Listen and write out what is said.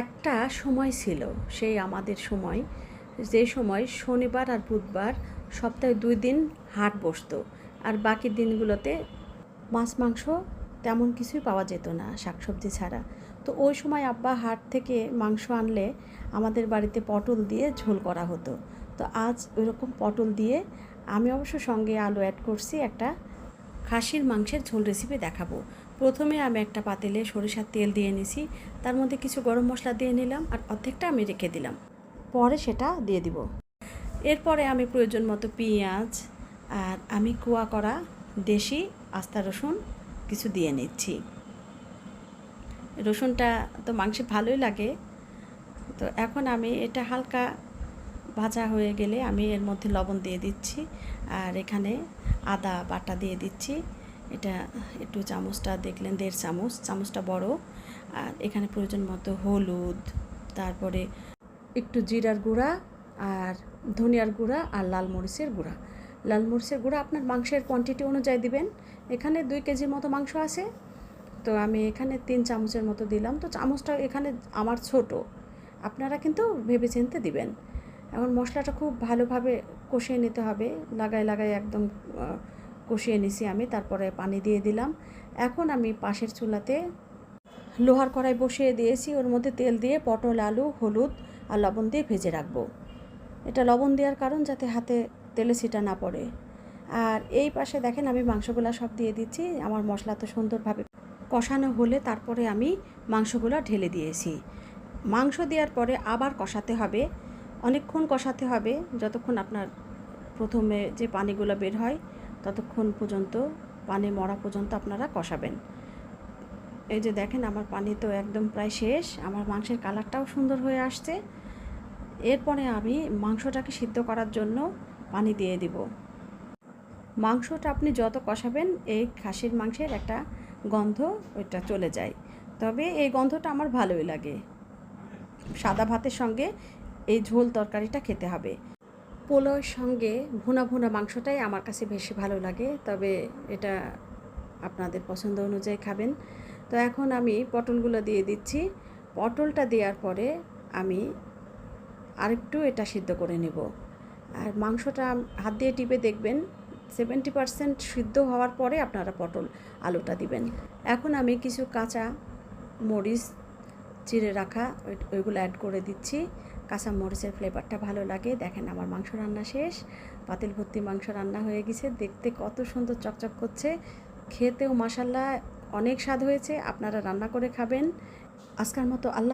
একটা সময় ছিল, সেই আমাদের সময়, যে সময় শনিবার আর বুধবার সপ্তাহে 2 দিন হাট বসতো, আর বাকি দিনগুলোতে মাছ মাংস তেমন কিছুই পাওয়া যেত না শাকসবজি ছাড়া। তো ওই সময় আব্বা হাট থেকে মাংস আনলে আমাদের বাড়িতে পটল দিয়ে ঝোল করা হতো। তো আজ ওইরকম পটল দিয়ে আমি অবশ্য সঙ্গে আলু অ্যাড করছি, একটা খাসির মাংসের ঝোল রেসিপি দেখাবো। প্রথমে আমি একটা পাতিলে সরিষার তেল দিয়ে নিছি, তার মধ্যে কিছু গরম মশলা দিয়ে নিলাম আর অর্ধেকটা আমি রেখে দিলাম, পরে সেটা দিয়ে দিব। এরপরে আমি প্রয়োজন মতো পেঁয়াজ আর আমি কুয়া করা দেশি আস্তা রসুন কিছু দিয়ে নিচ্ছি। রসুনটা তো মাংসে ভালোই লাগে। তো এখন আমি এটা হালকা ভাজা হয়ে গেলে আমি এর মধ্যে লবণ দিয়ে দিচ্ছি, আর এখানে আদা বাটা দিয়ে দিচ্ছি। এটা একটু চামচটা দেখলেন 1.5 চামচ, চামচটা বড়। আর এখানে প্রয়োজন মতো হলুদ, তারপরে একটু জিরার গুঁড়া আর ধনিয়ার গুঁড়া আর লাল মরিচের গুঁড়া। লাল মরিচের গুঁড়া আপনার মাংসের কোয়ান্টিটি অনুযায়ী দিবেন। এখানে 2 কেজির মতো মাংস আছে, তো আমি এখানে 3 চামচের মতো দিলাম। তো চামচটা এখানে আমার ছোট, আপনারা কিন্তু ভেবেচিন্তে দিবেন। এখন মশলাটা খুব ভালোভাবে কষিয়ে নিতে হবে, লাগায় লাগায় একদম কষিয়ে নিছি আমি। তারপরে পানি দিয়ে দিলাম। এখন আমি পাশের চুলাতে লোহার কড়াই বসিয়ে দিয়েছি, ওর মধ্যে তেল দিয়ে পটল, আলু, হলুদ আর লবণ দিয়ে ভেজে রাখবো। এটা লবণ দেওয়ার কারণ যাতে হাতে তেলে ছিটা না পড়ে। আর এই পাশে দেখেন আমি মাংসগুলো সব দিয়ে দিচ্ছি। আমার মশলা তো সুন্দরভাবে কষানো হলে তারপরে আমি মাংসগুলো ঢেলে দিয়েছি। মাংস দেওয়ার পরে আবার কষাতে হবে, অনেকক্ষণ কষাতে হবে, যতক্ষণ আপনার প্রথমে যে পানিগুলো বের হয় ততক্ষণ পর্যন্ত, পানি মরা পর্যন্ত আপনারা কষাবেন। এই যে দেখেন আমার পানি তো একদম প্রায় শেষ, আমার মাংসের কালারটাও সুন্দর হয়ে আসছে। এরপরে আমি মাংসটাকে সিদ্ধ করার জন্য পানি দিয়ে দিব। মাংসটা আপনি যত কষাবেন এই খাসির মাংসের একটা গন্ধ ওইটা চলে যায়, তবে এই গন্ধটা আমার ভালোই লাগে। সাদা ভাতের সঙ্গে এই ঝোল তরকারিটা খেতে হবে। পোলাওয়ের সঙ্গে ভুনা ভুনা মাংসটাই আমার কাছে বেশি ভালো লাগে, তবে এটা আপনাদের পছন্দ অনুযায়ী খাবেন। তো এখন আমি পটলগুলো দিয়ে দিচ্ছি। পটলটা দেওয়ার পরে আমি আরেকটু এটা সিদ্ধ করে নেব। আর মাংসটা হাত দিয়ে টিপে দেখবেন 70% সিদ্ধ হওয়ার পরে আপনারা পটল আলুটা দিবেন। এখন আমি কিছু কাঁচা মরিচ চিড়ে রাখা ওইগুলো অ্যাড করে দিচ্ছি। কাঁচা মরিচের ফ্লেভারটা ভালো লাগে। দেখেন আমার মাংস রান্না শেষ, পাতিল ভর্তি মাংস রান্না হয়ে গেছে। দেখতে কত সুন্দর চকচক করছে, খেতেও মাশাআল্লাহ অনেক স্বাদ হয়েছে। আপনারা রান্না করে খাবেন। আজকের মতো আল্লাহ।